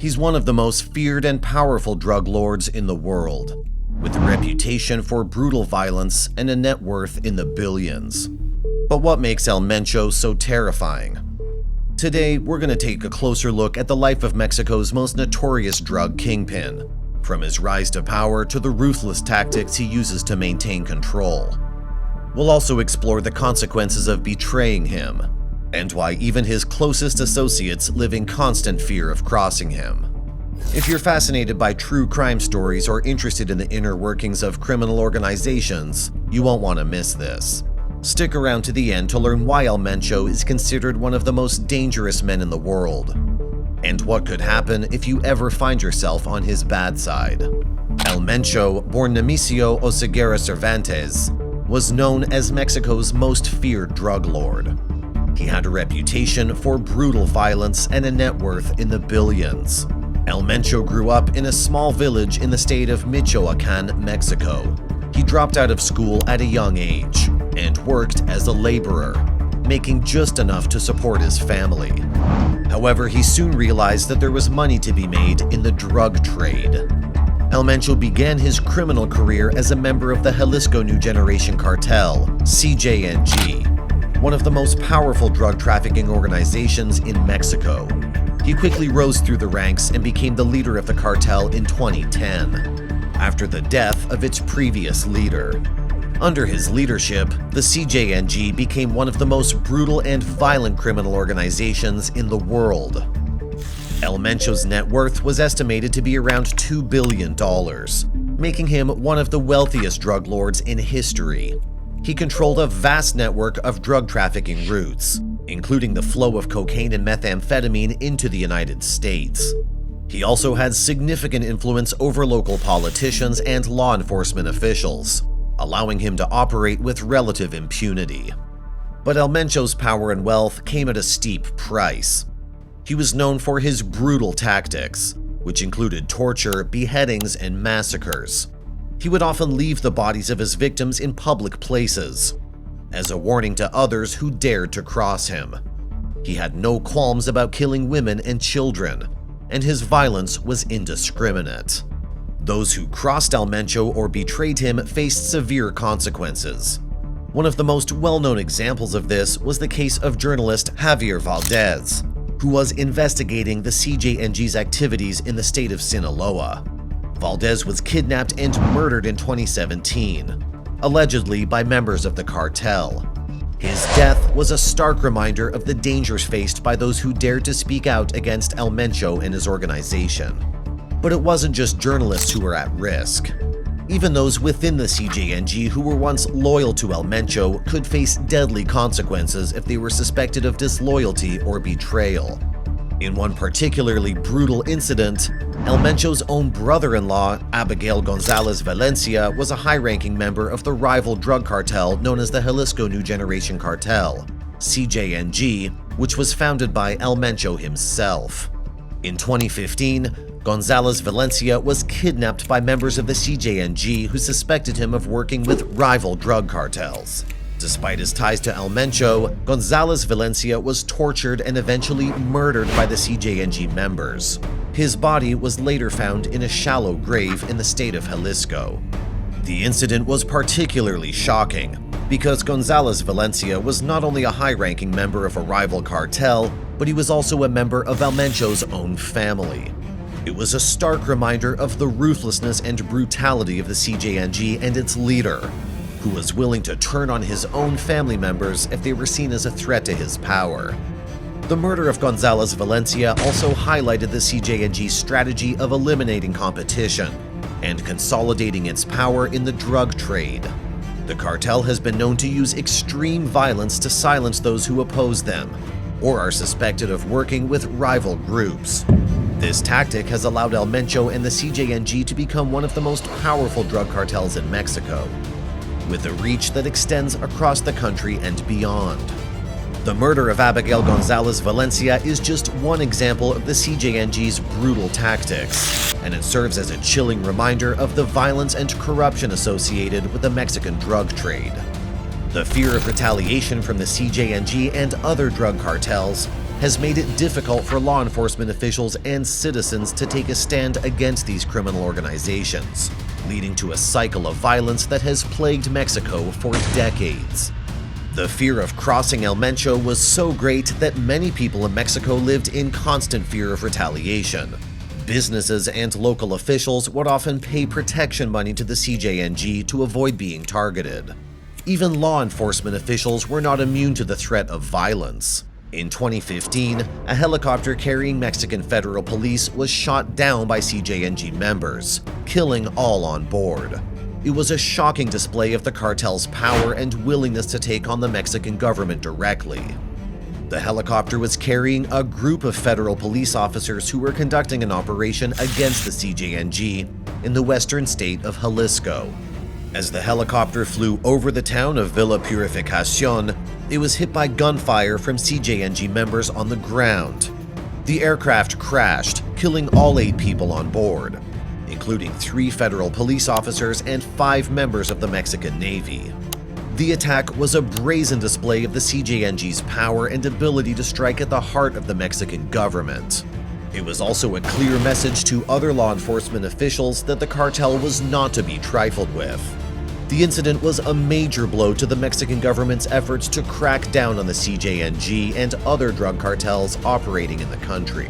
He's one of the most feared and powerful drug lords in the world, with a reputation for brutal violence and a net worth in the billions. But what makes El Mencho so terrifying? Today, we're going to take a closer look at the life of Mexico's most notorious drug kingpin, from his rise to power to the ruthless tactics he uses to maintain control. We'll also explore the consequences of betraying him, and why even his closest associates live in constant fear of crossing him. If you're fascinated by true crime stories or interested in the inner workings of criminal organizations, you won't want to miss this. Stick around to the end to learn why El Mencho is considered one of the most dangerous men in the world, and what could happen if you ever find yourself on his bad side. El Mencho, born Nemesio Oseguera Cervantes, was known as Mexico's most feared drug lord. He had a reputation for brutal violence and a net worth in the billions. El Mencho grew up in a small village in the state of Michoacan, Mexico. He dropped out of school at a young age and worked as a laborer, making just enough to support his family. However, he soon realized that there was money to be made in the drug trade. El Mencho began his criminal career as a member of the Jalisco New Generation cartel, CJNG, one of the most powerful drug trafficking organizations in Mexico. He quickly rose through the ranks and became the leader of the cartel in 2010, after the death of its previous leader. Under his leadership, the CJNG became one of the most brutal and violent criminal organizations in the world. El Mencho's net worth was estimated to be around $2 billion, making him one of the wealthiest drug lords in history. He controlled a vast network of drug trafficking routes, including the flow of cocaine and methamphetamine into the United States. He also had significant influence over local politicians and law enforcement officials, allowing him to operate with relative impunity. But El Mencho's power and wealth came at a steep price. He was known for his brutal tactics, which included torture, beheadings, and massacres. He would often leave the bodies of his victims in public places, as a warning to others who dared to cross him. He had no qualms about killing women and children, and his violence was indiscriminate. Those who crossed El Mencho or betrayed him faced severe consequences. One of the most well-known examples of this was the case of journalist Javier Valdez, who was investigating the CJNG's activities in the state of Sinaloa. Valdez was kidnapped and murdered in 2017, allegedly by members of the cartel. His death was a stark reminder of the dangers faced by those who dared to speak out against El Mencho and his organization. But it wasn't just journalists who were at risk. Even those within the CJNG who were once loyal to El Mencho could face deadly consequences if they were suspected of disloyalty or betrayal. In one particularly brutal incident, El Mencho's own brother-in-law, Abigail Gonzalez Valencia, was a high-ranking member of the rival drug cartel known as the Jalisco New Generation Cartel, CJNG, which was founded by El Mencho himself. In 2015, Gonzalez Valencia was kidnapped by members of the CJNG who suspected him of working with rival drug cartels. Despite his ties to El Mencho, Gonzalez Valencia was tortured and eventually murdered by the CJNG members. His body was later found in a shallow grave in the state of Jalisco. The incident was particularly shocking because Gonzalez Valencia was not only a high-ranking member of a rival cartel, but he was also a member of El Mencho's own family. It was a stark reminder of the ruthlessness and brutality of the CJNG and its leader, who was willing to turn on his own family members if they were seen as a threat to his power. The murder of Gonzalez Valencia also highlighted the CJNG's strategy of eliminating competition and consolidating its power in the drug trade. The cartel has been known to use extreme violence to silence those who oppose them or are suspected of working with rival groups. This tactic has allowed El Mencho and the CJNG to become one of the most powerful drug cartels in Mexico, with a reach that extends across the country and beyond. The murder of Abigail Gonzalez Valencia is just one example of the CJNG's brutal tactics, and it serves as a chilling reminder of the violence and corruption associated with the Mexican drug trade. The fear of retaliation from the CJNG and other drug cartels has made it difficult for law enforcement officials and citizens to take a stand against these criminal organizations, leading to a cycle of violence that has plagued Mexico for decades. The fear of crossing El Mencho was so great that many people in Mexico lived in constant fear of retaliation. Businesses and local officials would often pay protection money to the CJNG to avoid being targeted. Even law enforcement officials were not immune to the threat of violence. In 2015, a helicopter carrying Mexican federal police was shot down by CJNG members, killing all on board. It was a shocking display of the cartel's power and willingness to take on the Mexican government directly. The helicopter was carrying a group of federal police officers who were conducting an operation against the CJNG in the western state of Jalisco. As the helicopter flew over the town of Villa Purificacion, it was hit by gunfire from CJNG members on the ground. The aircraft crashed, killing all 8 people on board, including 3 federal police officers and 5 members of the Mexican Navy. The attack was a brazen display of the CJNG's power and ability to strike at the heart of the Mexican government. It was also a clear message to other law enforcement officials that the cartel was not to be trifled with. The incident was a major blow to the Mexican government's efforts to crack down on the CJNG and other drug cartels operating in the country.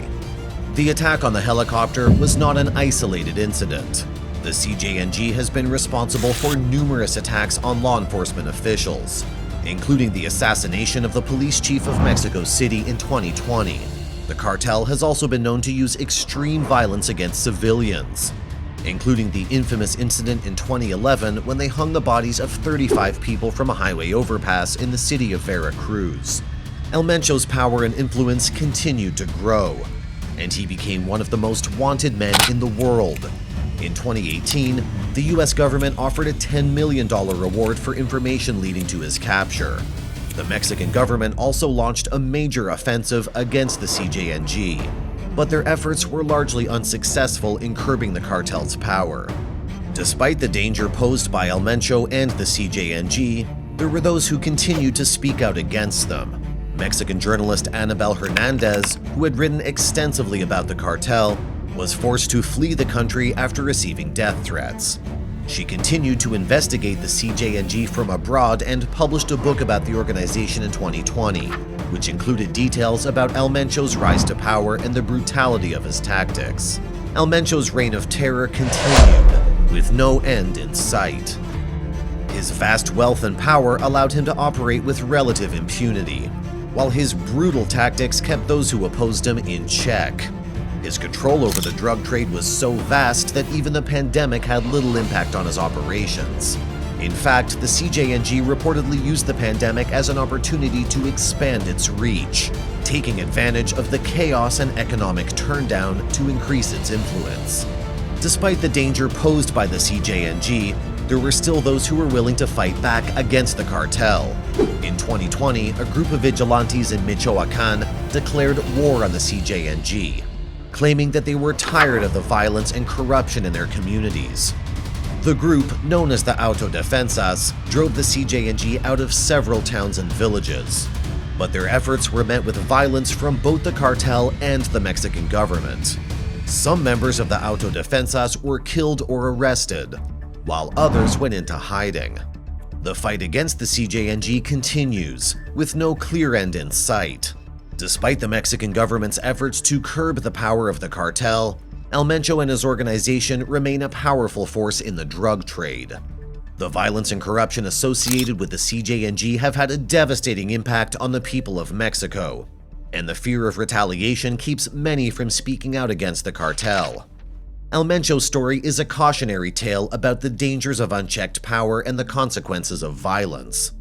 The attack on the helicopter was not an isolated incident. The CJNG has been responsible for numerous attacks on law enforcement officials, including the assassination of the police chief of Mexico City in 2020. The cartel has also been known to use extreme violence against civilians, including the infamous incident in 2011 when they hung the bodies of 35 people from a highway overpass in the city of Veracruz. El Mencho's power and influence continued to grow, and he became one of the most wanted men in the world. In 2018, the US government offered a $10 million reward for information leading to his capture. The Mexican government also launched a major offensive against the CJNG, but their efforts were largely unsuccessful in curbing the cartel's power. Despite the danger posed by El Mencho and the CJNG, there were those who continued to speak out against them. Mexican journalist Anabel Hernandez, who had written extensively about the cartel, was forced to flee the country after receiving death threats. She continued to investigate the CJNG from abroad and published a book about the organization in 2020, which included details about El Mencho's rise to power and the brutality of his tactics. El Mencho's reign of terror continued, with no end in sight. His vast wealth and power allowed him to operate with relative impunity, while his brutal tactics kept those who opposed him in check. His control over the drug trade was so vast that even the pandemic had little impact on his operations. In fact, the CJNG reportedly used the pandemic as an opportunity to expand its reach, taking advantage of the chaos and economic turndown to increase its influence. Despite the danger posed by the CJNG, there were still those who were willing to fight back against the cartel. In 2020, a group of vigilantes in Michoacan declared war on the CJNG, claiming that they were tired of the violence and corruption in their communities. The group, known as the Autodefensas, drove the CJNG out of several towns and villages, but their efforts were met with violence from both the cartel and the Mexican government. Some members of the Autodefensas were killed or arrested, while others went into hiding. The fight against the CJNG continues, with no clear end in sight. Despite the Mexican government's efforts to curb the power of the cartel, El Mencho and his organization remain a powerful force in the drug trade. The violence and corruption associated with the CJNG have had a devastating impact on the people of Mexico, and the fear of retaliation keeps many from speaking out against the cartel. El Mencho's story is a cautionary tale about the dangers of unchecked power and the consequences of violence.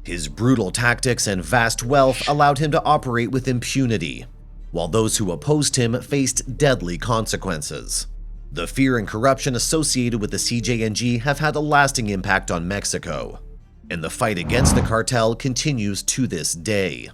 His brutal tactics and vast wealth allowed him to operate with impunity, while those who opposed him faced deadly consequences. The fear and corruption associated with the CJNG have had a lasting impact on Mexico, and the fight against the cartel continues to this day.